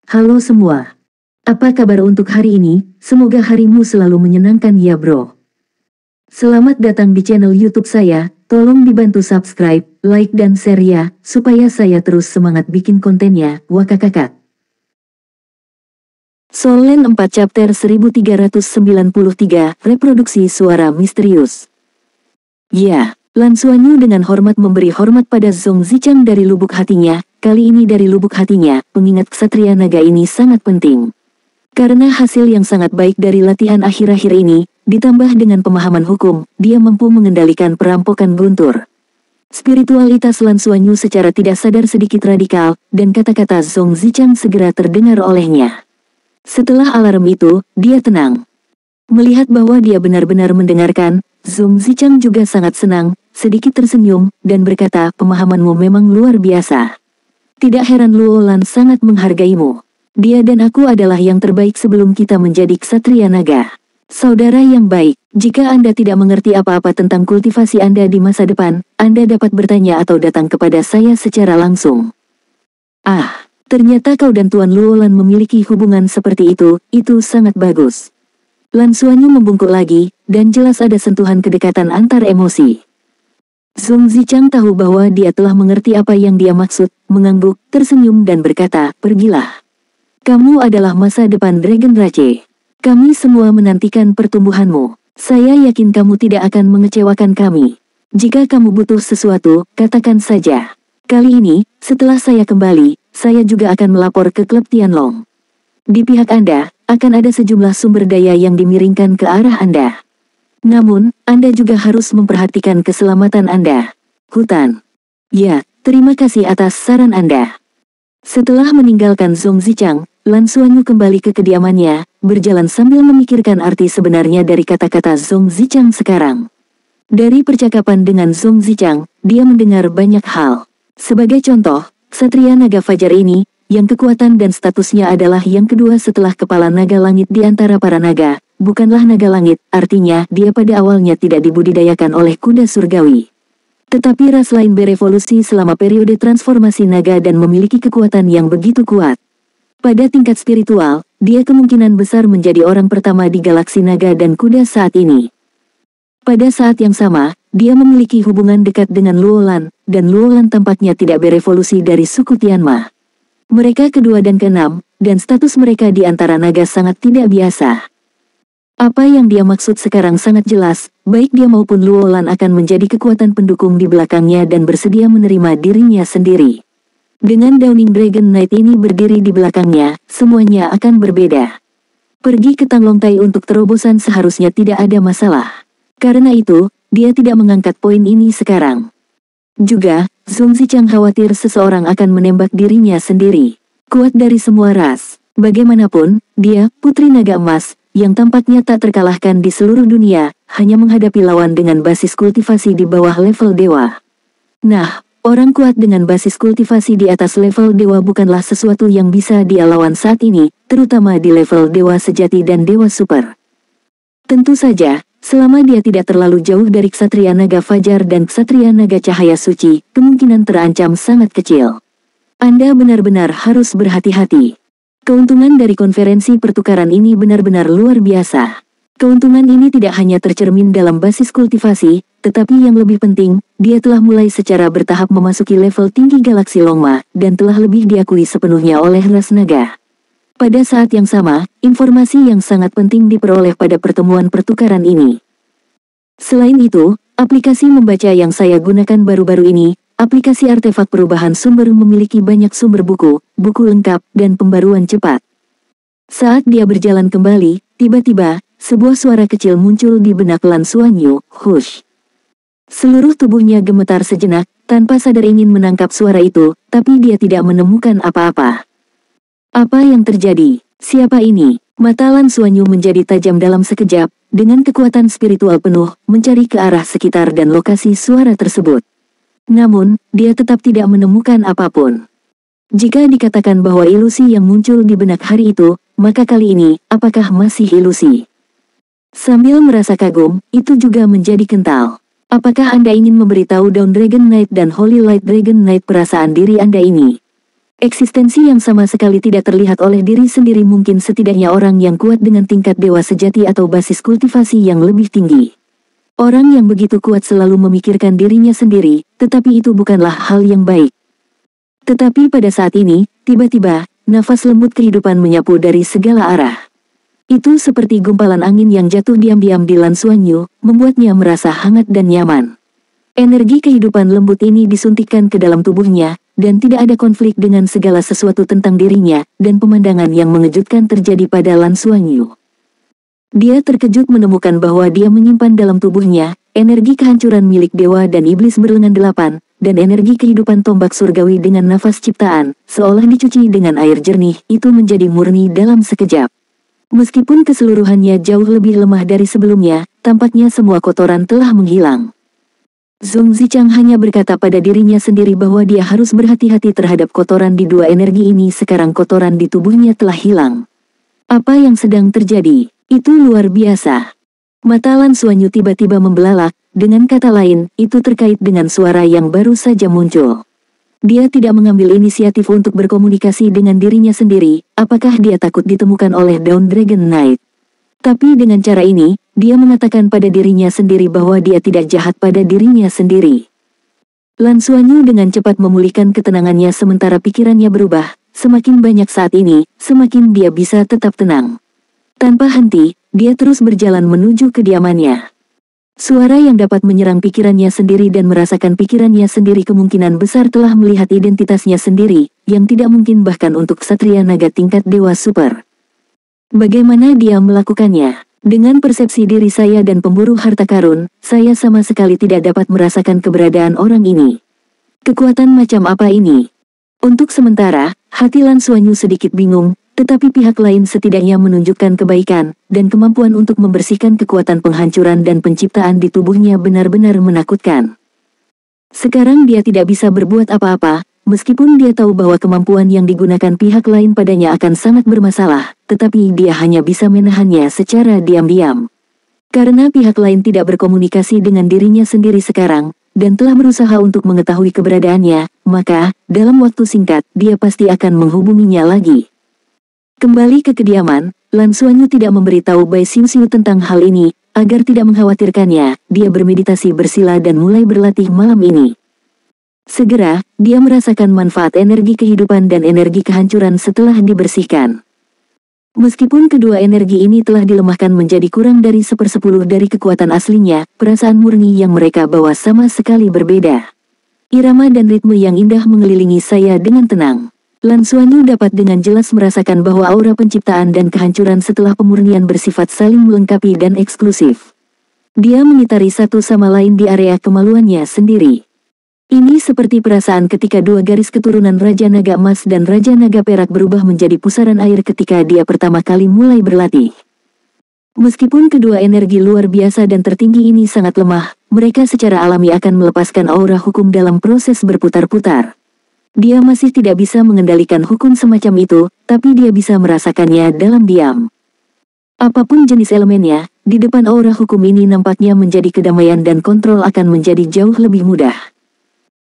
Halo semua. Apa kabar untuk hari ini? Semoga harimu selalu menyenangkan ya bro. Selamat datang di channel YouTube saya. Tolong dibantu subscribe, like dan share ya, supaya saya terus semangat bikin kontennya. Wakakakak. Soul Land 4 Chapter 1393, Reproduksi Suara Misterius. Ya, Lan Xuanyu dengan hormat memberi hormat pada Zhong Zichang dari lubuk hatinya. Kali ini dari lubuk hatinya, pengingat ksatria naga ini sangat penting. Karena hasil yang sangat baik dari latihan akhir-akhir ini, ditambah dengan pemahaman hukum, dia mampu mengendalikan perampokan guntur. Spiritualitas Lan Xuanyu secara tidak sadar sedikit radikal, dan kata-kata Zhong Zichang segera terdengar olehnya. Setelah alarm itu, dia tenang. Melihat bahwa dia benar-benar mendengarkan, Zhong Zichang juga sangat senang, sedikit tersenyum, dan berkata, pemahamanmu memang luar biasa. Tidak heran Luo Lan sangat menghargaimu. Dia dan aku adalah yang terbaik sebelum kita menjadi ksatria naga. Saudara yang baik, jika Anda tidak mengerti apa-apa tentang kultivasi Anda di masa depan, Anda dapat bertanya atau datang kepada saya secara langsung. Ah, ternyata kau dan Tuan Luo Lan memiliki hubungan seperti itu sangat bagus. Lan Xuanyu membungkuk lagi, dan jelas ada sentuhan kedekatan antar emosi. Zhong Zichang tahu bahwa dia telah mengerti apa yang dia maksud, mengangguk, tersenyum dan berkata, pergilah. Kamu adalah masa depan Dragon Rache. Kami semua menantikan pertumbuhanmu. Saya yakin kamu tidak akan mengecewakan kami. Jika kamu butuh sesuatu, katakan saja. Kali ini, setelah saya kembali, saya juga akan melapor ke klub Tianlong. Di pihak Anda, akan ada sejumlah sumber daya yang dimiringkan ke arah Anda. Namun, Anda juga harus memperhatikan keselamatan Anda. Hutan. Ya, terima kasih atas saran Anda. Setelah meninggalkan Zhong Zichang, Lan Xuanyu kembali ke kediamannya, berjalan sambil memikirkan arti sebenarnya dari kata-kata Zhong Zichang sekarang. Dari percakapan dengan Zhong Zichang, dia mendengar banyak hal. Sebagai contoh, Ksatria Naga Fajar ini, yang kekuatan dan statusnya adalah yang kedua setelah kepala naga langit di antara para naga, bukanlah naga langit, artinya dia pada awalnya tidak dibudidayakan oleh kuda surgawi. Tetapi ras lain berevolusi selama periode transformasi naga dan memiliki kekuatan yang begitu kuat. Pada tingkat spiritual, dia kemungkinan besar menjadi orang pertama di galaksi naga dan kuda saat ini. Pada saat yang sama, dia memiliki hubungan dekat dengan Luo Lan, dan Luo Lan tampaknya tidak berevolusi dari suku Tianma. Mereka kedua dan keenam, dan status mereka di antara naga sangat tidak biasa. Apa yang dia maksud sekarang sangat jelas, baik dia maupun Luo Lan akan menjadi kekuatan pendukung di belakangnya dan bersedia menerima dirinya sendiri. Dengan Downing Dragon Knight ini berdiri di belakangnya, semuanya akan berbeda. Pergi ke Tanglongtai untuk terobosan seharusnya tidak ada masalah. Karena itu, dia tidak mengangkat poin ini sekarang. Juga, Zhong Zichang khawatir seseorang akan menembak dirinya sendiri. Kuat dari semua ras. Bagaimanapun, dia, Putri Naga Emas, yang tampaknya tak terkalahkan di seluruh dunia, hanya menghadapi lawan dengan basis kultivasi di bawah level dewa. Nah, orang kuat dengan basis kultivasi di atas level dewa bukanlah sesuatu yang bisa dia lawan saat ini, terutama di level dewa sejati dan dewa super. Tentu saja, selama dia tidak terlalu jauh dari Ksatria Naga Fajar dan Ksatria Naga Cahaya Suci, kemungkinan terancam sangat kecil. Anda benar-benar harus berhati-hati. Keuntungan dari konferensi pertukaran ini benar-benar luar biasa. Keuntungan ini tidak hanya tercermin dalam basis kultivasi, tetapi yang lebih penting, dia telah mulai secara bertahap memasuki level tinggi galaksi Longma, dan telah lebih diakui sepenuhnya oleh ras naga. Pada saat yang sama, informasi yang sangat penting diperoleh pada pertemuan pertukaran ini. Selain itu, aplikasi membaca yang saya gunakan baru-baru ini, aplikasi artefak perubahan sumber memiliki banyak sumber buku, buku lengkap, dan pembaruan cepat. Saat dia berjalan kembali, tiba-tiba, sebuah suara kecil muncul di benak Lan Xuanyu, hush. Seluruh tubuhnya gemetar sejenak, tanpa sadar ingin menangkap suara itu, tapi dia tidak menemukan apa-apa. Apa yang terjadi? Siapa ini? Mata Lan Xuanyu menjadi tajam dalam sekejap, dengan kekuatan spiritual penuh, mencari ke arah sekitar dan lokasi suara tersebut. Namun, dia tetap tidak menemukan apapun. Jika dikatakan bahwa ilusi yang muncul di benak hari itu, maka kali ini, apakah masih ilusi? Sambil merasa kagum, itu juga menjadi kental. Apakah Anda ingin memberitahu Dawn Dragon Knight dan Holy Light Dragon Knight perasaan diri Anda ini? Eksistensi yang sama sekali tidak terlihat oleh diri sendiri mungkin setidaknya orang yang kuat dengan tingkat dewa sejati atau basis kultivasi yang lebih tinggi. Orang yang begitu kuat selalu memikirkan dirinya sendiri, tetapi itu bukanlah hal yang baik. Tetapi pada saat ini, tiba-tiba, nafas lembut kehidupan menyapu dari segala arah. Itu seperti gumpalan angin yang jatuh diam-diam di Lan Xuanyu, membuatnya merasa hangat dan nyaman. Energi kehidupan lembut ini disuntikkan ke dalam tubuhnya, dan tidak ada konflik dengan segala sesuatu tentang dirinya, dan pemandangan yang mengejutkan terjadi pada Lan Xuanyu. Dia terkejut menemukan bahwa dia menyimpan dalam tubuhnya, energi kehancuran milik dewa dan iblis berlengan delapan, dan energi kehidupan tombak surgawi dengan nafas ciptaan, seolah dicuci dengan air jernih, itu menjadi murni dalam sekejap. Meskipun keseluruhannya jauh lebih lemah dari sebelumnya, tampaknya semua kotoran telah menghilang. Zong Zichang hanya berkata pada dirinya sendiri bahwa dia harus berhati-hati terhadap kotoran di dua energi ini. Sekarang kotoran di tubuhnya telah hilang. Apa yang sedang terjadi? Itu luar biasa. Mata Lan Xuanyu tiba-tiba membelalak, dengan kata lain, itu terkait dengan suara yang baru saja muncul. Dia tidak mengambil inisiatif untuk berkomunikasi dengan dirinya sendiri, apakah dia takut ditemukan oleh Dawn Dragon Knight. Tapi dengan cara ini, dia mengatakan pada dirinya sendiri bahwa dia tidak jahat pada dirinya sendiri. Lan Xuanyu dengan cepat memulihkan ketenangannya sementara pikirannya berubah, semakin banyak saat ini, semakin dia bisa tetap tenang. Tanpa henti, dia terus berjalan menuju kediamannya. Suara yang dapat menyerang pikirannya sendiri dan merasakan pikirannya sendiri kemungkinan besar telah melihat identitasnya sendiri, yang tidak mungkin bahkan untuk Ksatria Naga tingkat Dewa Super. Bagaimana dia melakukannya? Dengan persepsi diri saya dan pemburu harta karun, saya sama sekali tidak dapat merasakan keberadaan orang ini. Kekuatan macam apa ini? Untuk sementara, hati Lan Xuanyu sedikit bingung, tetapi pihak lain setidaknya menunjukkan kebaikan, dan kemampuan untuk membersihkan kekuatan penghancuran dan penciptaan di tubuhnya benar-benar menakutkan. Sekarang dia tidak bisa berbuat apa-apa, meskipun dia tahu bahwa kemampuan yang digunakan pihak lain padanya akan sangat bermasalah, tetapi dia hanya bisa menahannya secara diam-diam. Karena pihak lain tidak berkomunikasi dengan dirinya sendiri sekarang, dan telah berusaha untuk mengetahui keberadaannya, maka, dalam waktu singkat, dia pasti akan menghubunginya lagi. Kembali ke kediaman, Lan Xuanyu tidak memberitahu Bai Xiuxiu tentang hal ini, agar tidak mengkhawatirkannya. Dia bermeditasi bersila dan mulai berlatih malam ini. Segera, dia merasakan manfaat energi kehidupan dan energi kehancuran setelah dibersihkan. Meskipun kedua energi ini telah dilemahkan menjadi kurang dari 1/10 dari kekuatan aslinya, perasaan murni yang mereka bawa sama sekali berbeda. Irama dan ritme yang indah mengelilingi saya dengan tenang. Lan Xuanyu dapat dengan jelas merasakan bahwa aura penciptaan dan kehancuran setelah pemurnian bersifat saling melengkapi dan eksklusif. Dia mengitari satu sama lain di area kemaluannya sendiri. Ini seperti perasaan ketika dua garis keturunan Raja Naga Emas dan Raja Naga Perak berubah menjadi pusaran air ketika dia pertama kali mulai berlatih. Meskipun kedua energi luar biasa dan tertinggi ini sangat lemah, mereka secara alami akan melepaskan aura hukum dalam proses berputar-putar. Dia masih tidak bisa mengendalikan hukum semacam itu, tapi dia bisa merasakannya dalam diam. Apapun jenis elemennya, di depan aura hukum ini nampaknya menjadi kedamaian dan kontrol akan menjadi jauh lebih mudah.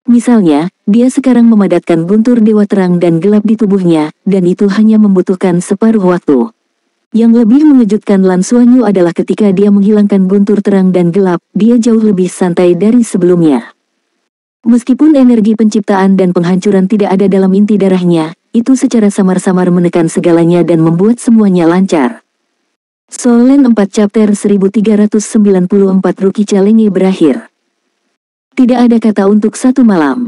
Misalnya, dia sekarang memadatkan guntur dewa terang dan gelap di tubuhnya, dan itu hanya membutuhkan separuh waktu. Yang lebih mengejutkan Lan Xuanyu adalah ketika dia menghilangkan guntur terang dan gelap, dia jauh lebih santai dari sebelumnya. Meskipun energi penciptaan dan penghancuran tidak ada dalam inti darahnya, itu secara samar-samar menekan segalanya dan membuat semuanya lancar. Solen 4 Chapter 1394 Ruki Calenge berakhir. Tidak ada kata untuk satu malam.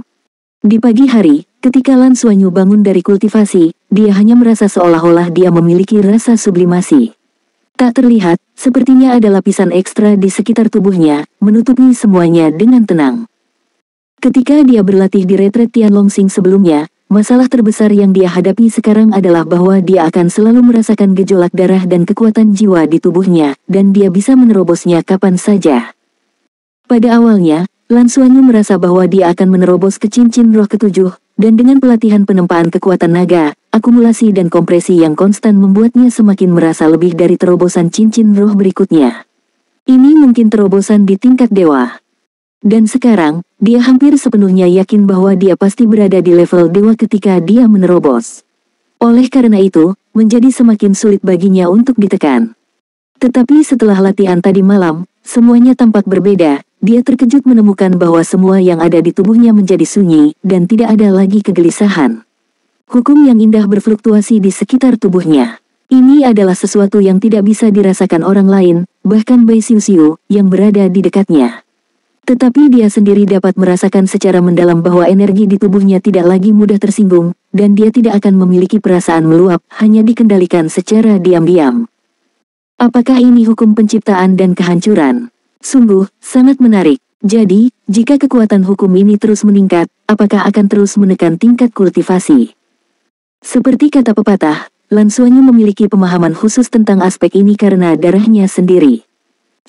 Di pagi hari, ketika Lan Xuanyu bangun dari kultivasi, dia hanya merasa seolah-olah dia memiliki rasa sublimasi. Tak terlihat, sepertinya ada lapisan ekstra di sekitar tubuhnya, menutupi semuanya dengan tenang. Ketika dia berlatih di retret Tianlongxing sebelumnya, masalah terbesar yang dia hadapi sekarang adalah bahwa dia akan selalu merasakan gejolak darah dan kekuatan jiwa di tubuhnya, dan dia bisa menerobosnya kapan saja. Pada awalnya, Lan Xuanyu merasa bahwa dia akan menerobos ke cincin roh ketujuh, dan dengan pelatihan penempaan kekuatan naga, akumulasi dan kompresi yang konstan membuatnya semakin merasa lebih dari terobosan cincin roh berikutnya. Ini mungkin terobosan di tingkat dewa. Dan sekarang, dia hampir sepenuhnya yakin bahwa dia pasti berada di level dewa ketika dia menerobos. Oleh karena itu, menjadi semakin sulit baginya untuk ditekan. Tetapi setelah latihan tadi malam, semuanya tampak berbeda. Dia terkejut menemukan bahwa semua yang ada di tubuhnya menjadi sunyi, dan tidak ada lagi kegelisahan. Hukum yang indah berfluktuasi di sekitar tubuhnya. Ini adalah sesuatu yang tidak bisa dirasakan orang lain, bahkan Bai Xiuxiu, yang berada di dekatnya. Tetapi dia sendiri dapat merasakan secara mendalam bahwa energi di tubuhnya tidak lagi mudah tersinggung, dan dia tidak akan memiliki perasaan meluap, hanya dikendalikan secara diam-diam. Apakah ini hukum penciptaan dan kehancuran? Sungguh, sangat menarik. Jadi, jika kekuatan hukum ini terus meningkat, apakah akan terus menekan tingkat kultivasi? Seperti kata pepatah, Lan Xuanyu memiliki pemahaman khusus tentang aspek ini karena darahnya sendiri.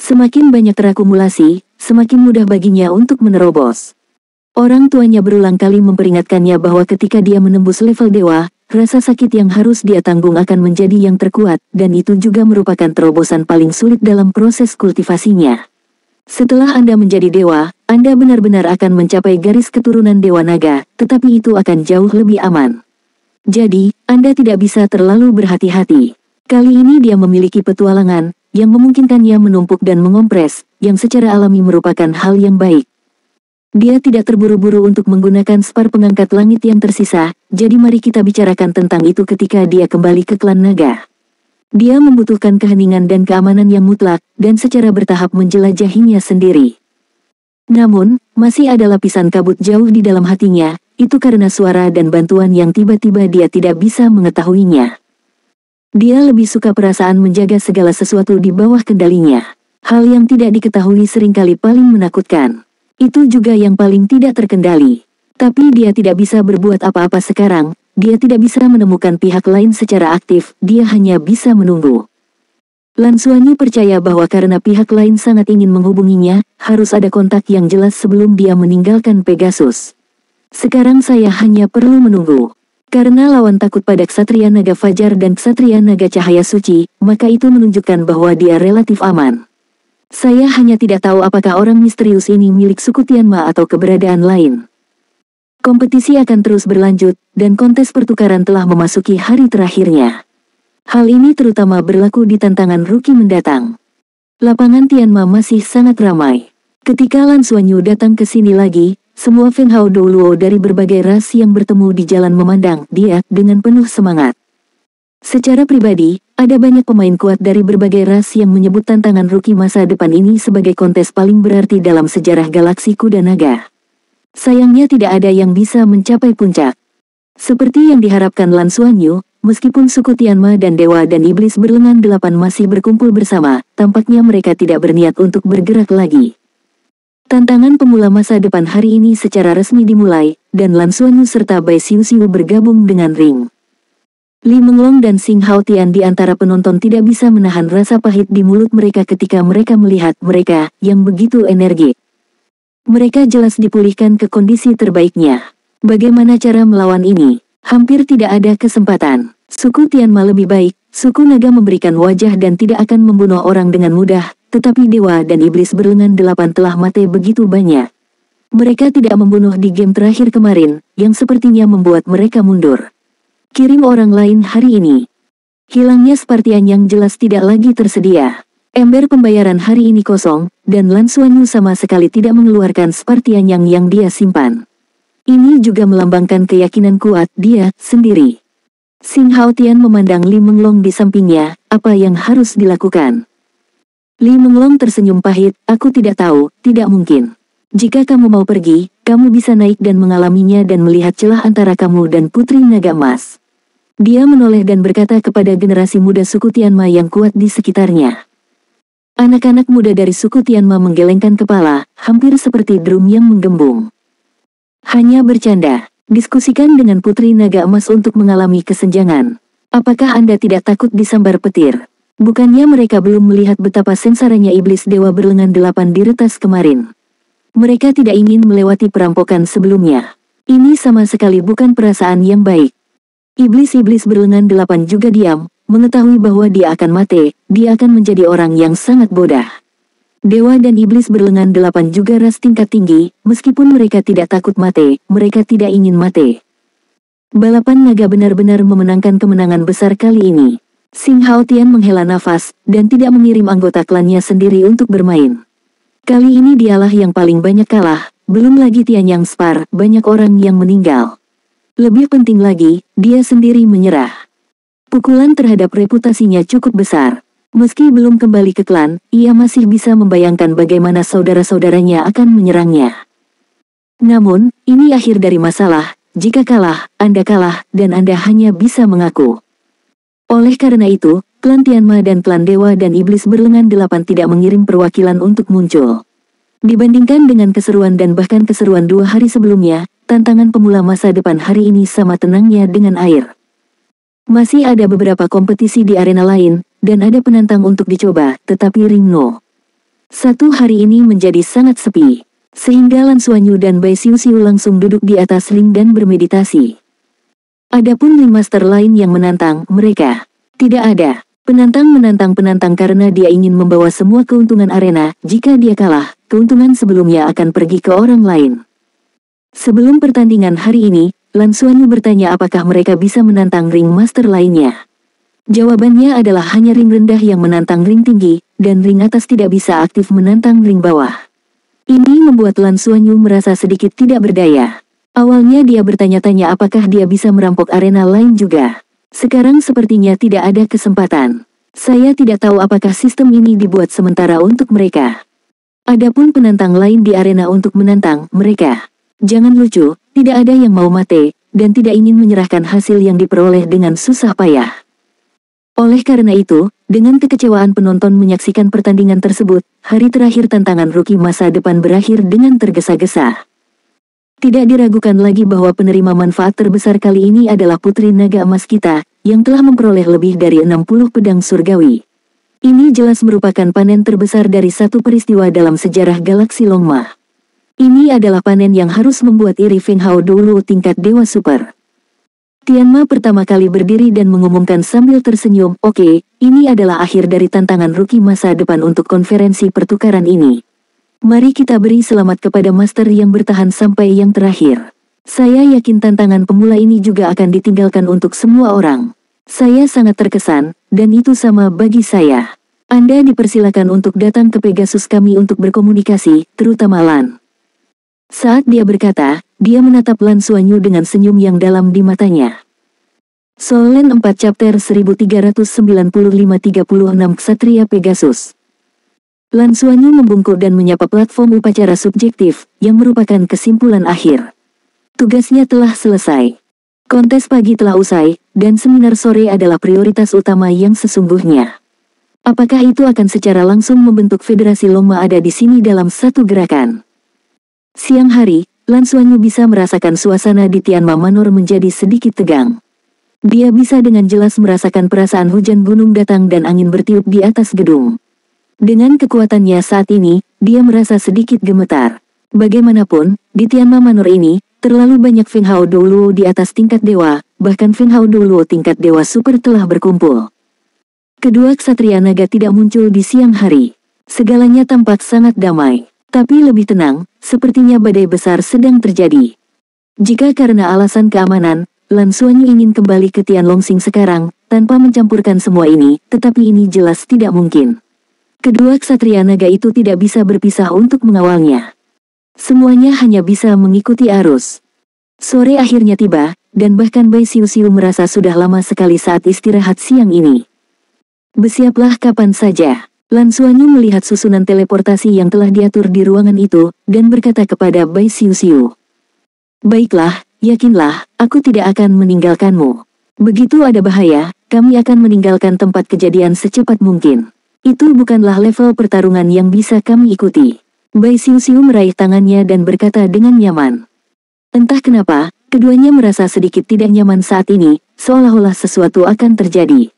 Semakin banyak terakumulasi, semakin mudah baginya untuk menerobos. Orang tuanya berulang kali memperingatkannya bahwa ketika dia menembus level dewa, rasa sakit yang harus dia tanggung akan menjadi yang terkuat, dan itu juga merupakan terobosan paling sulit dalam proses kultivasinya. Setelah Anda menjadi dewa, Anda benar-benar akan mencapai garis keturunan Dewa Naga, tetapi itu akan jauh lebih aman. Jadi, Anda tidak bisa terlalu berhati-hati. Kali ini dia memiliki petualangan, yang memungkinkannya menumpuk dan mengompres, yang secara alami merupakan hal yang baik. Dia tidak terburu-buru untuk menggunakan spar pengangkat langit yang tersisa, jadi mari kita bicarakan tentang itu ketika dia kembali ke klan naga. Dia membutuhkan keheningan dan keamanan yang mutlak, dan secara bertahap menjelajahinya sendiri. Namun, masih ada lapisan kabut jauh di dalam hatinya, itu karena suara dan bantuan yang tiba-tiba dia tidak bisa mengetahuinya. Dia lebih suka perasaan menjaga segala sesuatu di bawah kendalinya. Hal yang tidak diketahui seringkali paling menakutkan. Itu juga yang paling tidak terkendali. Tapi dia tidak bisa berbuat apa-apa sekarang, dia tidak bisa menemukan pihak lain secara aktif, dia hanya bisa menunggu. Lan Xuanyu percaya bahwa karena pihak lain sangat ingin menghubunginya, harus ada kontak yang jelas sebelum dia meninggalkan Pegasus. Sekarang saya hanya perlu menunggu. Karena lawan takut pada Ksatria Naga Fajar dan Ksatria Naga Cahaya Suci, maka itu menunjukkan bahwa dia relatif aman. Saya hanya tidak tahu apakah orang misterius ini milik suku Tianma atau keberadaan lain. Kompetisi akan terus berlanjut, dan kontes pertukaran telah memasuki hari terakhirnya. Hal ini terutama berlaku di tantangan rookie mendatang. Lapangan Tianma masih sangat ramai. Ketika Lan Xuanyu datang ke sini lagi, semua Feng Hao Douluo dari berbagai ras yang bertemu di jalan memandang dia dengan penuh semangat. Secara pribadi, ada banyak pemain kuat dari berbagai ras yang menyebut tantangan rookie masa depan ini sebagai kontes paling berarti dalam sejarah galaksi kuda naga. Sayangnya tidak ada yang bisa mencapai puncak. Seperti yang diharapkan Lan Xuanyu, meskipun suku Tianma dan Dewa dan Iblis berlengan delapan masih berkumpul bersama, tampaknya mereka tidak berniat untuk bergerak lagi. Tantangan pemula masa depan hari ini secara resmi dimulai, dan Lan Xuanyu serta Bai Xiuxiu bergabung dengan ring. Li Menglong dan Xing Haotian di antara penonton tidak bisa menahan rasa pahit di mulut mereka ketika mereka melihat mereka yang begitu energik. Mereka jelas dipulihkan ke kondisi terbaiknya. Bagaimana cara melawan ini? Hampir tidak ada kesempatan. Suku Tianma lebih baik, suku naga memberikan wajah dan tidak akan membunuh orang dengan mudah, tetapi Dewa dan Iblis berlengan delapan telah mati begitu banyak. Mereka tidak membunuh di game terakhir kemarin, yang sepertinya membuat mereka mundur. Kirim orang lain hari ini. Hilangnya Spartian yang jelas tidak lagi tersedia. Ember pembayaran hari ini kosong, dan Lan Xuanyu sama sekali tidak mengeluarkan Spartian yang dia simpan. Ini juga melambangkan keyakinan kuat dia sendiri. Xing Haotian memandang Li Menglong di sampingnya, apa yang harus dilakukan? Li Menglong tersenyum pahit, aku tidak tahu, tidak mungkin. Jika kamu mau pergi, kamu bisa naik dan mengalaminya dan melihat celah antara kamu dan Putri Naga Emas. Dia menoleh dan berkata kepada generasi muda suku Tianma yang kuat di sekitarnya. Anak-anak muda dari suku Tianma menggelengkan kepala, hampir seperti drum yang menggembung. Hanya bercanda, diskusikan dengan Putri Naga Emas untuk mengalami kesenjangan. Apakah Anda tidak takut disambar petir? Bukannya mereka belum melihat betapa sengsaranya iblis dewa berlengan delapan di retas kemarin. Mereka tidak ingin melewati perampokan sebelumnya. Ini sama sekali bukan perasaan yang baik. Iblis-iblis berlengan delapan juga diam, mengetahui bahwa dia akan mati, dia akan menjadi orang yang sangat bodoh. Dewa dan iblis berlengan delapan juga ras tingkat tinggi, meskipun mereka tidak takut mati, mereka tidak ingin mati. Balapan naga benar-benar memenangkan kemenangan besar kali ini. Xing Haotian menghela nafas, dan tidak mengirim anggota klannya sendiri untuk bermain. Kali ini dialah yang paling banyak kalah, belum lagi Tianyang Spar, banyak orang yang meninggal. Lebih penting lagi, dia sendiri menyerah. Pukulan terhadap reputasinya cukup besar. Meski belum kembali ke klan, ia masih bisa membayangkan bagaimana saudara-saudaranya akan menyerangnya. Namun, ini akhir dari masalah, jika kalah, Anda kalah, dan Anda hanya bisa mengaku. Oleh karena itu, klan Tianma dan klan Dewa dan Iblis berlengan delapan tidak mengirim perwakilan untuk muncul. Dibandingkan dengan keseruan dan bahkan keseruan 2 hari sebelumnya, tantangan pemula masa depan hari ini sama tenangnya dengan air. Masih ada beberapa kompetisi di arena lain, dan ada penantang untuk dicoba, tetapi Ring No. 1 hari ini menjadi sangat sepi, sehingga Lan Xuanyu dan Bai Xiuxiu langsung duduk di atas ring dan bermeditasi. Adapun ring master lain yang menantang mereka, tidak ada. Penantang menantang penantang karena dia ingin membawa semua keuntungan arena, jika dia kalah, keuntungan sebelumnya akan pergi ke orang lain. Sebelum pertandingan hari ini, Lan Xuanyu bertanya apakah mereka bisa menantang ring master lainnya. Jawabannya adalah hanya ring rendah yang menantang ring tinggi, dan ring atas tidak bisa aktif menantang ring bawah. Ini membuat Lan Xuanyu merasa sedikit tidak berdaya. Awalnya dia bertanya-tanya apakah dia bisa merampok arena lain juga. Sekarang sepertinya tidak ada kesempatan. Saya tidak tahu apakah sistem ini dibuat sementara untuk mereka. Adapun penantang lain di arena untuk menantang mereka. Jangan lucu, tidak ada yang mau mati, dan tidak ingin menyerahkan hasil yang diperoleh dengan susah payah. Oleh karena itu, dengan kekecewaan penonton menyaksikan pertandingan tersebut, hari terakhir tantangan rookie masa depan berakhir dengan tergesa-gesa. Tidak diragukan lagi bahwa penerima manfaat terbesar kali ini adalah Putri Naga Emas kita, yang telah memperoleh lebih dari 60 pedang surgawi. Ini jelas merupakan panen terbesar dari satu peristiwa dalam sejarah galaksi Longma. Ini adalah panen yang harus membuat iri Feng Hao dulu tingkat Dewa Super. Tianma pertama kali berdiri dan mengumumkan sambil tersenyum, "Oke, ini adalah akhir dari tantangan rookie masa depan untuk konferensi pertukaran ini. Mari kita beri selamat kepada master yang bertahan sampai yang terakhir. Saya yakin tantangan pemula ini juga akan ditinggalkan untuk semua orang. Saya sangat terkesan, dan itu sama bagi saya. Anda dipersilakan untuk datang ke Pegasus kami untuk berkomunikasi, terutama Lan." Saat dia berkata, dia menatap Lan Xuanyu dengan senyum yang dalam di matanya. Soul Land 4 Chapter 1395-36 Ksatria Pegasus. Lan Xuanyu membungkuk dan menyapa platform upacara subjektif, yang merupakan kesimpulan akhir. Tugasnya telah selesai. Kontes pagi telah usai, dan seminar sore adalah prioritas utama yang sesungguhnya. Apakah itu akan secara langsung membentuk federasi Longma ada di sini dalam satu gerakan? Siang hari, Lan Xuanyu bisa merasakan suasana di Tianma Manor menjadi sedikit tegang. Dia bisa dengan jelas merasakan perasaan hujan gunung datang dan angin bertiup di atas gedung. Dengan kekuatannya saat ini, dia merasa sedikit gemetar. Bagaimanapun, di Tianma Manor ini, terlalu banyak Feng Hao Douluo di atas tingkat dewa, bahkan Feng Hao Douluo tingkat dewa super telah berkumpul. Kedua ksatria naga tidak muncul di siang hari. Segalanya tampak sangat damai. Tapi lebih tenang, sepertinya badai besar sedang terjadi. Jika karena alasan keamanan, Lan Xuanyu ingin kembali ke Tianlongxing sekarang, tanpa mencampurkan semua ini, tetapi ini jelas tidak mungkin. Kedua ksatria naga itu tidak bisa berpisah untuk mengawalnya. Semuanya hanya bisa mengikuti arus. Sore akhirnya tiba, dan bahkan Bai Xiuxiu merasa sudah lama sekali saat istirahat siang ini. Bersiaplah kapan saja. Lan Xuanyu melihat susunan teleportasi yang telah diatur di ruangan itu, dan berkata kepada Bai Xiuxiu. "Baiklah, yakinlah, aku tidak akan meninggalkanmu. Begitu ada bahaya, kami akan meninggalkan tempat kejadian secepat mungkin. Itu bukanlah level pertarungan yang bisa kami ikuti." Bai Xiuxiu meraih tangannya dan berkata dengan nyaman. Entah kenapa, keduanya merasa sedikit tidak nyaman saat ini, seolah-olah sesuatu akan terjadi.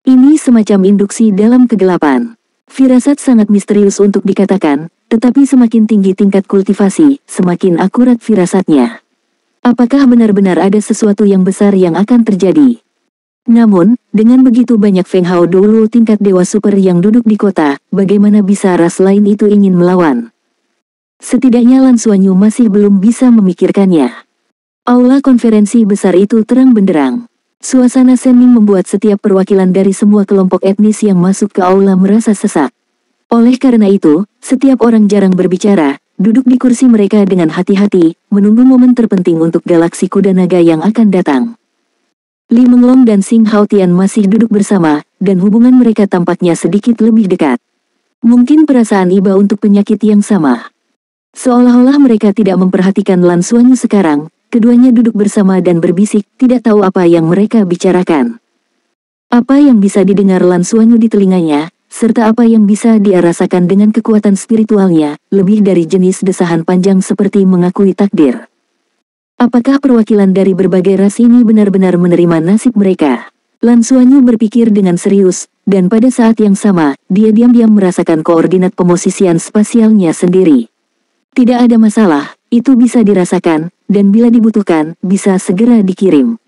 Ini semacam induksi dalam kegelapan. Firasat sangat misterius untuk dikatakan, tetapi semakin tinggi tingkat kultivasi, semakin akurat firasatnya. Apakah benar-benar ada sesuatu yang besar yang akan terjadi? Namun, dengan begitu banyak Feng Hao Douluo tingkat dewa super yang duduk di kota, bagaimana bisa ras lain itu ingin melawan? Setidaknya Lan Xuanyu masih belum bisa memikirkannya. Aula konferensi besar itu terang benderang. Suasana hening membuat setiap perwakilan dari semua kelompok etnis yang masuk ke aula merasa sesak. Oleh karena itu, setiap orang jarang berbicara, duduk di kursi mereka dengan hati-hati, menunggu momen terpenting untuk galaksi kuda naga yang akan datang. Li Menglong dan Xing Haotian masih duduk bersama, dan hubungan mereka tampaknya sedikit lebih dekat. Mungkin perasaan iba untuk penyakit yang sama. Seolah-olah mereka tidak memperhatikan Lan Xuanyu sekarang, keduanya duduk bersama dan berbisik, tidak tahu apa yang mereka bicarakan. Apa yang bisa didengar Lan Xuanyu di telinganya, serta apa yang bisa dia rasakan dengan kekuatan spiritualnya, lebih dari jenis desahan panjang seperti mengakui takdir. Apakah perwakilan dari berbagai ras ini benar-benar menerima nasib mereka? Lan Xuanyu berpikir dengan serius, dan pada saat yang sama, dia diam-diam merasakan koordinat pemosisian spasialnya sendiri. Tidak ada masalah, itu bisa dirasakan, dan bila dibutuhkan, bisa segera dikirim.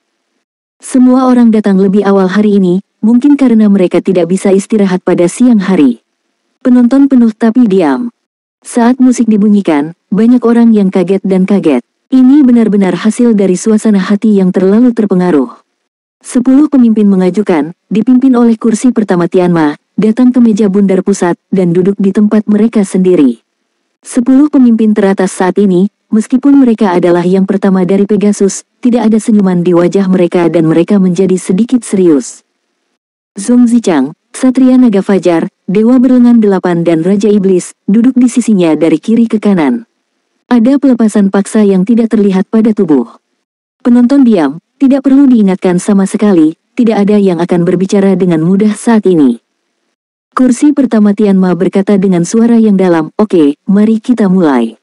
Semua orang datang lebih awal hari ini, mungkin karena mereka tidak bisa istirahat pada siang hari. Penonton penuh tapi diam. Saat musik dibunyikan, banyak orang yang kaget dan kaget. Ini benar-benar hasil dari suasana hati yang terlalu terpengaruh. 10 pemimpin mengajukan, dipimpin oleh kursi pertama Tianma, datang ke meja bundar pusat, dan duduk di tempat mereka sendiri. 10 pemimpin teratas saat ini, meskipun mereka adalah yang pertama dari Pegasus, tidak ada senyuman di wajah mereka dan mereka menjadi sedikit serius. Zong Zichang, Ksatria Naga Fajar, Dewa Berlengan 8 dan Raja Iblis, duduk di sisinya dari kiri ke kanan. Ada pelepasan paksa yang tidak terlihat pada tubuh. Penonton diam, tidak perlu diingatkan sama sekali, tidak ada yang akan berbicara dengan mudah saat ini. Kursi pertama Tianma berkata dengan suara yang dalam, "Oke, mari kita mulai."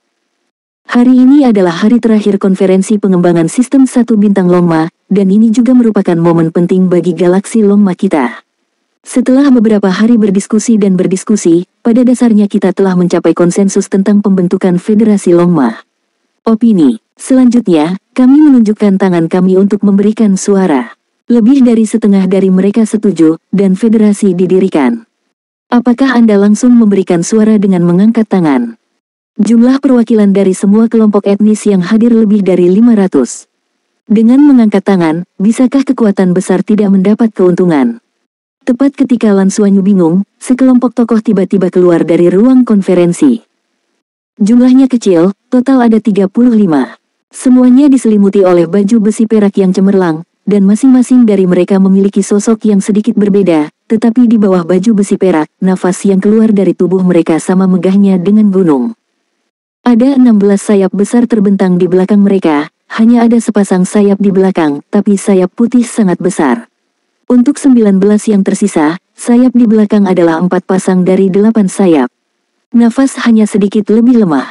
Hari ini adalah hari terakhir konferensi pengembangan sistem 1 bintang Longma, dan ini juga merupakan momen penting bagi galaksi Longma kita. Setelah beberapa hari berdiskusi dan berdiskusi, pada dasarnya kita telah mencapai konsensus tentang pembentukan Federasi Longma. Opini. Selanjutnya, kami menunjukkan tangan kami untuk memberikan suara. Lebih dari setengah dari mereka setuju, dan federasi didirikan. Apakah Anda langsung memberikan suara dengan mengangkat tangan? Jumlah perwakilan dari semua kelompok etnis yang hadir lebih dari 500. Dengan mengangkat tangan, bisakah kekuatan besar tidak mendapat keuntungan? Tepat ketika Lan Xuanyu bingung, sekelompok tokoh tiba-tiba keluar dari ruang konferensi. Jumlahnya kecil, total ada 35. Semuanya diselimuti oleh baju besi perak yang cemerlang, dan masing-masing dari mereka memiliki sosok yang sedikit berbeda, tetapi di bawah baju besi perak, nafas yang keluar dari tubuh mereka sama megahnya dengan gunung. Ada 16 sayap besar terbentang di belakang mereka, hanya ada sepasang sayap di belakang, tapi sayap putih sangat besar. Untuk 19 yang tersisa, sayap di belakang adalah 4 pasang dari 8 sayap. Nafas hanya sedikit lebih lemah.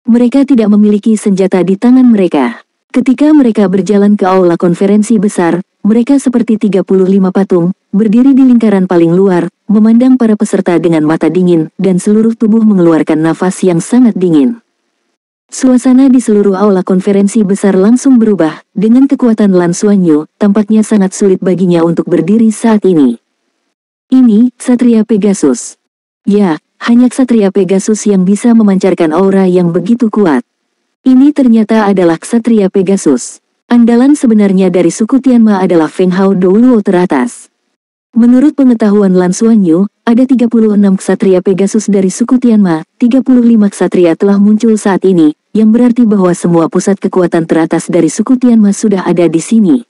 Mereka tidak memiliki senjata di tangan mereka. Ketika mereka berjalan ke aula konferensi besar, mereka seperti 35 patung, berdiri di lingkaran paling luar, memandang para peserta dengan mata dingin, dan seluruh tubuh mengeluarkan nafas yang sangat dingin. Suasana di seluruh aula konferensi besar langsung berubah, dengan kekuatan Lan Xuanyu, tampaknya sangat sulit baginya untuk berdiri saat ini. Ini, Ksatria Pegasus. Ya, hanya Ksatria Pegasus yang bisa memancarkan aura yang begitu kuat. Ini ternyata adalah Ksatria Pegasus. Andalan sebenarnya dari suku Tianma adalah Feng Hao Douluo teratas. Menurut pengetahuan Lan Xuanyu, ada 36 Ksatria Pegasus dari suku Tianma, 35 Ksatria telah muncul saat ini, yang berarti bahwa semua pusat kekuatan teratas dari suku Tianma sudah ada di sini.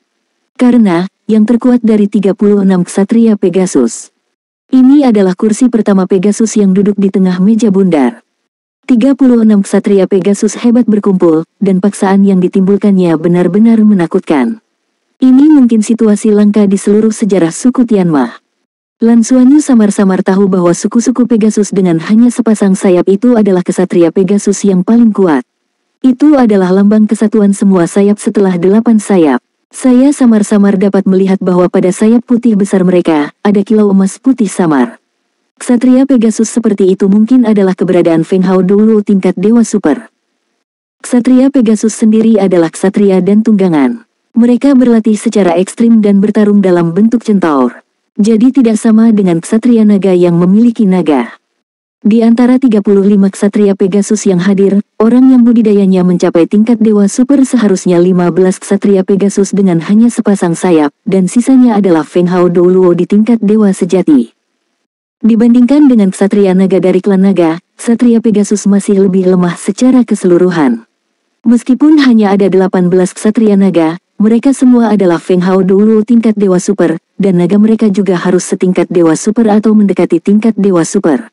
Karena, yang terkuat dari 36 Ksatria Pegasus. Ini adalah kursi pertama Pegasus yang duduk di tengah meja bundar. 36 Ksatria Pegasus hebat berkumpul, dan paksaan yang ditimbulkannya benar-benar menakutkan. Ini mungkin situasi langka di seluruh sejarah suku Tianma. Lan Xuanyu samar-samar tahu bahwa suku-suku Pegasus dengan hanya sepasang sayap itu adalah Ksatria Pegasus yang paling kuat. Itu adalah lambang kesatuan semua sayap setelah 8 sayap. Saya samar-samar dapat melihat bahwa pada sayap putih besar mereka, ada kilau emas putih samar. Ksatria Pegasus seperti itu mungkin adalah keberadaan Feng Hao Douluo tingkat dewa super. Ksatria Pegasus sendiri adalah ksatria dan tunggangan. Mereka berlatih secara ekstrim dan bertarung dalam bentuk centaur. Jadi tidak sama dengan ksatria naga yang memiliki naga. Di antara 35 ksatria Pegasus yang hadir, orang yang budidayanya mencapai tingkat dewa super seharusnya 15 ksatria Pegasus dengan hanya sepasang sayap, dan sisanya adalah Feng Hao Douluo di tingkat dewa sejati. Dibandingkan dengan ksatria naga dari klan naga, ksatria Pegasus masih lebih lemah secara keseluruhan. Meskipun hanya ada 18 ksatria naga, mereka semua adalah Feng Hao Douluo tingkat dewa super, dan naga mereka juga harus setingkat dewa super atau mendekati tingkat dewa super.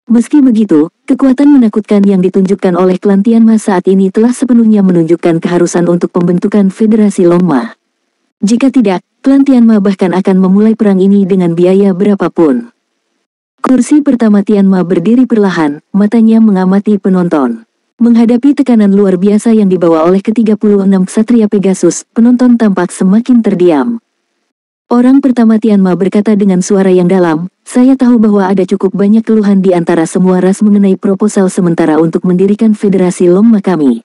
Meski begitu, kekuatan menakutkan yang ditunjukkan oleh klan Tianma saat ini telah sepenuhnya menunjukkan keharusan untuk pembentukan Federasi Longma. Jika tidak, klan Tianma bahkan akan memulai perang ini dengan biaya berapapun. Kursi pertama Tianma berdiri perlahan, matanya mengamati penonton. Menghadapi tekanan luar biasa yang dibawa oleh ke-36 ksatria Pegasus, penonton tampak semakin terdiam. Orang pertama Tianma berkata dengan suara yang dalam, "Saya tahu bahwa ada cukup banyak keluhan di antara semua ras mengenai proposal sementara untuk mendirikan Federasi Longma kami.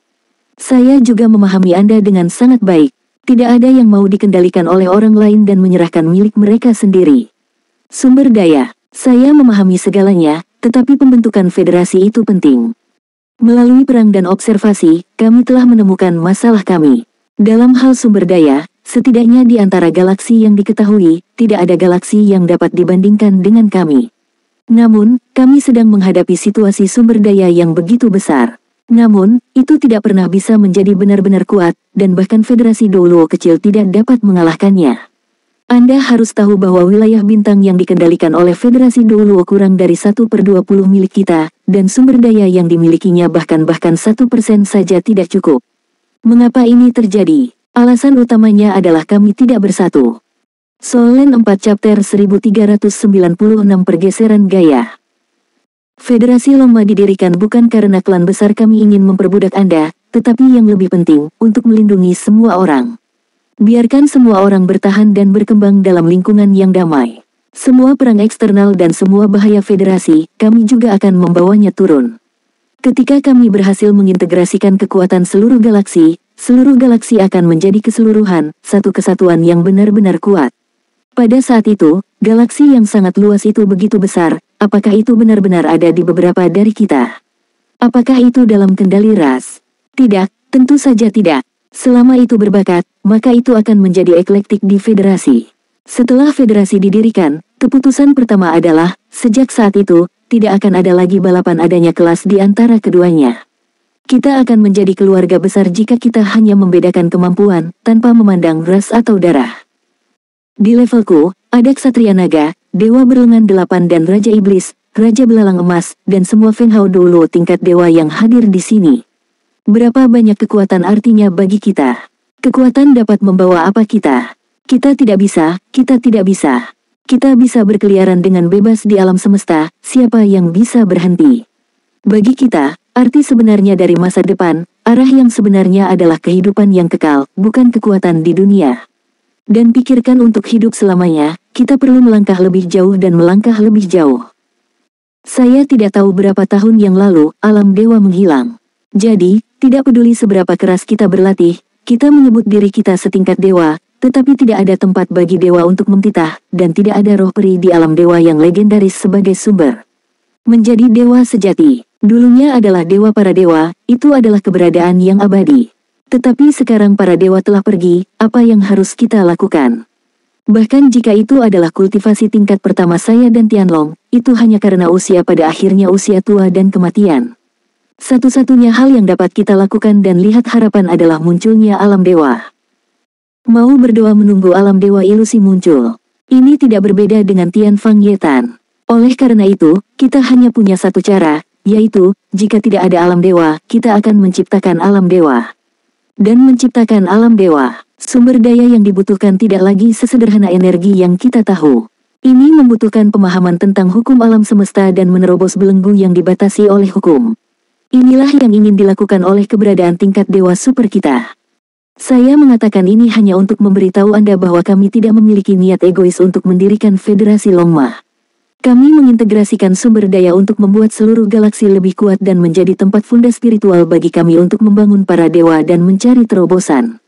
Saya juga memahami Anda dengan sangat baik. Tidak ada yang mau dikendalikan oleh orang lain dan menyerahkan milik mereka sendiri. Sumber daya, saya memahami segalanya, tetapi pembentukan federasi itu penting. Melalui perang dan observasi, kami telah menemukan masalah kami. Dalam hal sumber daya, setidaknya di antara galaksi yang diketahui, tidak ada galaksi yang dapat dibandingkan dengan kami. Namun, kami sedang menghadapi situasi sumber daya yang begitu besar. Namun, itu tidak pernah bisa menjadi benar-benar kuat, dan bahkan Federasi Douluo kecil tidak dapat mengalahkannya. Anda harus tahu bahwa wilayah bintang yang dikendalikan oleh Federasi Douluo kurang dari 1/20 milik kita, dan sumber daya yang dimilikinya bahkan 1% saja tidak cukup. Mengapa ini terjadi? Alasan utamanya adalah kami tidak bersatu." Solen 4 Chapter 1396 Pergeseran Gaya. Federasi Longma didirikan bukan karena klan besar kami ingin memperbudak Anda, tetapi yang lebih penting, untuk melindungi semua orang. Biarkan semua orang bertahan dan berkembang dalam lingkungan yang damai. Semua perang eksternal dan semua bahaya federasi, kami juga akan membawanya turun. Ketika kami berhasil mengintegrasikan kekuatan seluruh galaksi akan menjadi keseluruhan, satu kesatuan yang benar-benar kuat. Pada saat itu, galaksi yang sangat luas itu begitu besar, apakah itu benar-benar ada di beberapa dari kita? Apakah itu dalam kendali ras? Tidak, tentu saja tidak. Selama itu berbakat, maka itu akan menjadi eklektik di federasi. Setelah federasi didirikan, keputusan pertama adalah, sejak saat itu, tidak akan ada lagi balapan adanya kelas di antara keduanya. Kita akan menjadi keluarga besar jika kita hanya membedakan kemampuan, tanpa memandang ras atau darah. Di levelku, ada ksatria naga, dewa berlengan 8 dan raja iblis, raja belalang emas, dan semua Feng Hao Douluo tingkat dewa yang hadir di sini. Berapa banyak kekuatan artinya bagi kita? Kekuatan dapat membawa apa kita? Kita tidak bisa. Kita bisa berkeliaran dengan bebas di alam semesta, siapa yang bisa berhenti? Bagi kita, arti sebenarnya dari masa depan, arah yang sebenarnya adalah kehidupan yang kekal, bukan kekuatan di dunia. Dan pikirkan untuk hidup selamanya, kita perlu melangkah lebih jauh dan melangkah lebih jauh. Saya tidak tahu berapa tahun yang lalu, alam dewa menghilang. Jadi, tidak peduli seberapa keras kita berlatih, kita menyebut diri kita setingkat dewa, tetapi tidak ada tempat bagi dewa untuk memtitah, dan tidak ada roh peri di alam dewa yang legendaris sebagai sumber. Menjadi dewa sejati, dulunya adalah dewa para dewa, itu adalah keberadaan yang abadi. Tetapi sekarang para dewa telah pergi, apa yang harus kita lakukan? Bahkan jika itu adalah kultivasi tingkat pertama saya dan Tianlong, itu hanya karena usia pada akhirnya usia tua dan kematian. Satu-satunya hal yang dapat kita lakukan dan lihat harapan adalah munculnya alam dewa. Mau berdoa menunggu alam dewa ilusi muncul. Ini tidak berbeda dengan Tian Fang Yetan. Oleh karena itu, kita hanya punya satu cara, yaitu, jika tidak ada alam dewa, kita akan menciptakan alam dewa. Dan menciptakan alam dewa, sumber daya yang dibutuhkan tidak lagi sesederhana energi yang kita tahu. Ini membutuhkan pemahaman tentang hukum alam semesta dan menerobos belenggu yang dibatasi oleh hukum. Inilah yang ingin dilakukan oleh keberadaan tingkat dewa super kita. Saya mengatakan ini hanya untuk memberitahu Anda bahwa kami tidak memiliki niat egois untuk mendirikan Federasi Longma. Kami mengintegrasikan sumber daya untuk membuat seluruh galaksi lebih kuat dan menjadi tempat funda spiritual bagi kami untuk membangun para dewa dan mencari terobosan.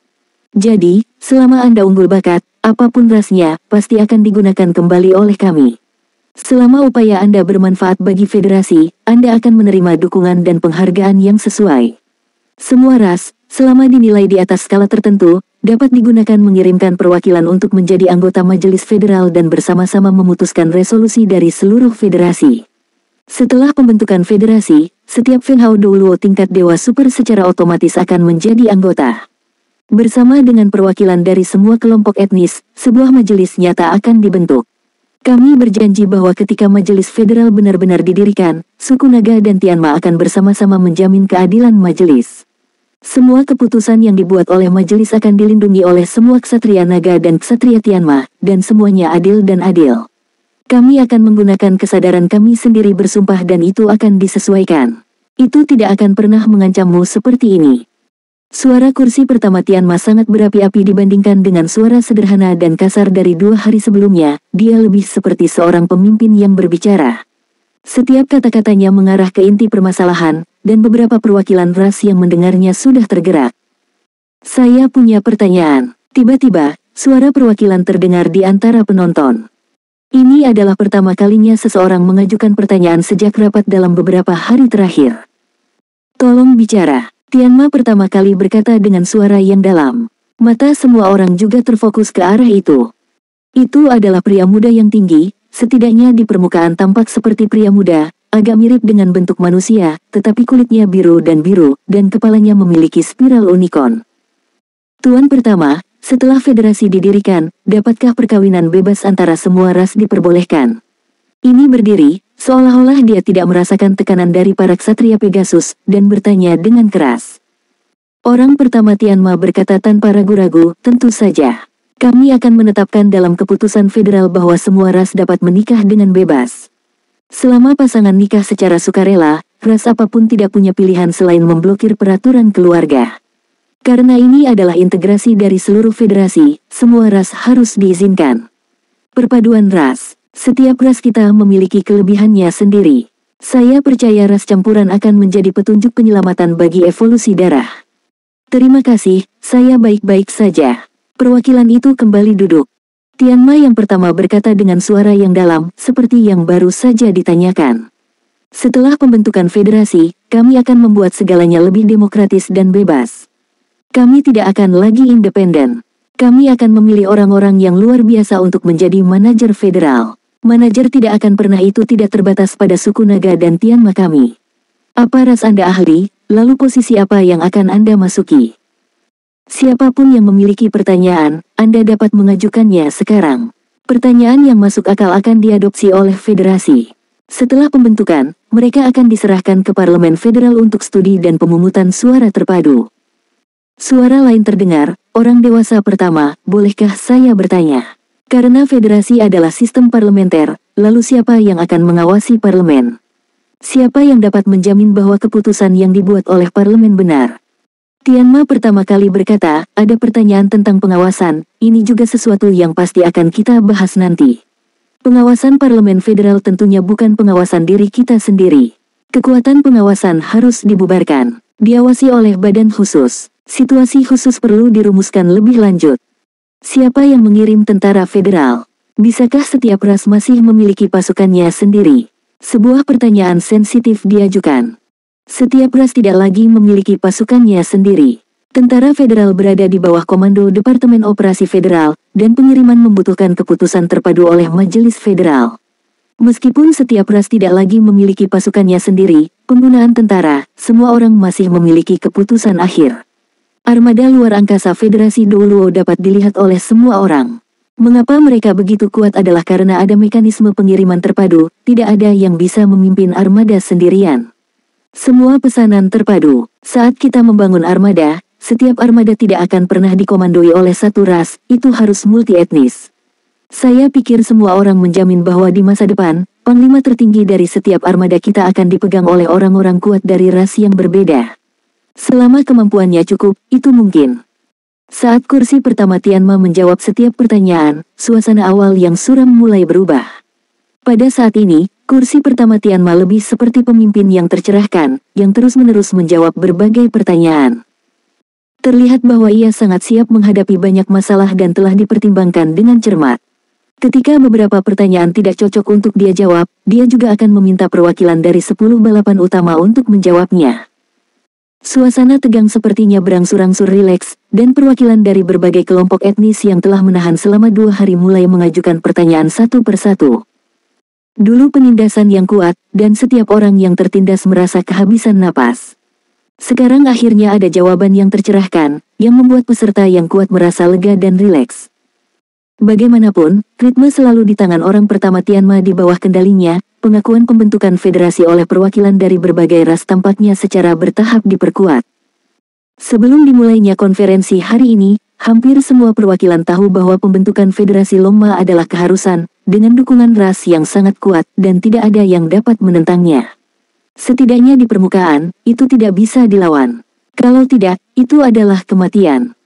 Jadi, selama Anda unggul bakat, apapun rasnya, pasti akan digunakan kembali oleh kami. Selama upaya Anda bermanfaat bagi federasi, Anda akan menerima dukungan dan penghargaan yang sesuai. Semua ras, selama dinilai di atas skala tertentu, dapat digunakan mengirimkan perwakilan untuk menjadi anggota Majelis Federal dan bersama-sama memutuskan resolusi dari seluruh federasi. Setelah pembentukan federasi, setiap Fenhao Douluo tingkat Dewa Super secara otomatis akan menjadi anggota. Bersama dengan perwakilan dari semua kelompok etnis, sebuah majelis nyata akan dibentuk. Kami berjanji bahwa ketika Majelis Federal benar-benar didirikan, suku Naga dan Tianma akan bersama-sama menjamin keadilan majelis. Semua keputusan yang dibuat oleh majelis akan dilindungi oleh semua ksatria Naga dan ksatria Tianma, dan semuanya adil dan adil. Kami akan menggunakan kesadaran kami sendiri bersumpah dan itu akan disesuaikan. Itu tidak akan pernah mengancammu seperti ini. Suara kursi pertama Tianma sangat berapi-api dibandingkan dengan suara sederhana dan kasar dari 2 hari sebelumnya. Dia lebih seperti seorang pemimpin yang berbicara. Setiap kata-katanya mengarah ke inti permasalahan, dan beberapa perwakilan ras yang mendengarnya sudah tergerak. Saya punya pertanyaan. Tiba-tiba, suara perwakilan terdengar di antara penonton. Ini adalah pertama kalinya seseorang mengajukan pertanyaan sejak rapat dalam beberapa hari terakhir. Tolong bicara. Tianma pertama kali berkata dengan suara yang dalam. Mata semua orang juga terfokus ke arah itu. Itu adalah pria muda yang tinggi, setidaknya di permukaan tampak seperti pria muda, agak mirip dengan bentuk manusia, tetapi kulitnya biru, dan kepalanya memiliki spiral unicorn. Tuan pertama, setelah federasi didirikan, dapatkah perkawinan bebas antara semua ras diperbolehkan? Ini berdiri, seolah-olah dia tidak merasakan tekanan dari para ksatria Pegasus, dan bertanya dengan keras. Orang pertama Tianma berkata tanpa ragu-ragu, tentu saja. Kami akan menetapkan dalam keputusan federal bahwa semua ras dapat menikah dengan bebas. Selama pasangan nikah secara sukarela, ras apapun tidak punya pilihan selain memblokir peraturan keluarga. Karena ini adalah integrasi dari seluruh federasi, semua ras harus diizinkan. Perpaduan ras. Setiap ras kita memiliki kelebihannya sendiri. Saya percaya ras campuran akan menjadi petunjuk penyelamatan bagi evolusi darah. Terima kasih, saya baik-baik saja. Perwakilan itu kembali duduk. Tianma yang pertama berkata dengan suara yang dalam, seperti yang baru saja ditanyakan. Setelah pembentukan federasi, kami akan membuat segalanya lebih demokratis dan bebas. Kami tidak akan lagi independen. Kami akan memilih orang-orang yang luar biasa untuk menjadi manajer federal. Manajer tidak akan pernah itu tidak terbatas pada suku Naga dan Tianma kami. Apa ras Anda ahli, lalu posisi apa yang akan Anda masuki? Siapapun yang memiliki pertanyaan, Anda dapat mengajukannya sekarang. Pertanyaan yang masuk akal akan diadopsi oleh federasi. Setelah pembentukan, mereka akan diserahkan ke Parlemen Federal untuk studi dan pemungutan suara terpadu. Suara lain terdengar, orang dewasa pertama, bolehkah saya bertanya? Karena federasi adalah sistem parlementer, lalu siapa yang akan mengawasi parlemen? Siapa yang dapat menjamin bahwa keputusan yang dibuat oleh parlemen benar? Tianma pertama kali berkata, ada pertanyaan tentang pengawasan, ini juga sesuatu yang pasti akan kita bahas nanti. Pengawasan parlemen federal tentunya bukan pengawasan diri kita sendiri. Kekuatan pengawasan harus dibubarkan, diawasi oleh badan khusus. Situasi khusus perlu dirumuskan lebih lanjut. Siapa yang mengirim tentara federal? Bisakah setiap ras masih memiliki pasukannya sendiri? Sebuah pertanyaan sensitif diajukan. Setiap ras tidak lagi memiliki pasukannya sendiri. Tentara federal berada di bawah komando Departemen Operasi Federal, dan pengiriman membutuhkan keputusan terpadu oleh Majelis Federal. Meskipun setiap ras tidak lagi memiliki pasukannya sendiri, penggunaan tentara, semua orang masih memiliki keputusan akhir. Armada luar angkasa Federasi Douluo dapat dilihat oleh semua orang. Mengapa mereka begitu kuat adalah karena ada mekanisme pengiriman terpadu, tidak ada yang bisa memimpin armada sendirian. Semua pesanan terpadu. Saat kita membangun armada, setiap armada tidak akan pernah dikomandoi oleh satu ras, itu harus multi-etnis. Saya pikir semua orang menjamin bahwa di masa depan, panglima tertinggi dari setiap armada kita akan dipegang oleh orang-orang kuat dari ras yang berbeda. Selama kemampuannya cukup, itu mungkin. Saat kursi pertama Tianma menjawab setiap pertanyaan, suasana awal yang suram mulai berubah. Pada saat ini, kursi pertama Tianma lebih seperti pemimpin yang tercerahkan, yang terus-menerus menjawab berbagai pertanyaan. Terlihat bahwa ia sangat siap menghadapi banyak masalah dan telah dipertimbangkan dengan cermat. Ketika beberapa pertanyaan tidak cocok untuk dia jawab, dia juga akan meminta perwakilan dari 10 balapan utama untuk menjawabnya. Suasana tegang sepertinya berangsur-angsur rileks, dan perwakilan dari berbagai kelompok etnis yang telah menahan selama 2 hari mulai mengajukan pertanyaan satu persatu. Dulu penindasan yang kuat, dan setiap orang yang tertindas merasa kehabisan napas. Sekarang akhirnya ada jawaban yang tercerahkan, yang membuat peserta yang kuat merasa lega dan rileks. Bagaimanapun, ritme selalu di tangan orang pertama Tianma di bawah kendalinya, pengakuan pembentukan federasi oleh perwakilan dari berbagai ras tampaknya secara bertahap diperkuat. Sebelum dimulainya konferensi hari ini, hampir semua perwakilan tahu bahwa pembentukan federasi Longma adalah keharusan, dengan dukungan ras yang sangat kuat dan tidak ada yang dapat menentangnya. Setidaknya di permukaan, itu tidak bisa dilawan. Kalau tidak, itu adalah kematian.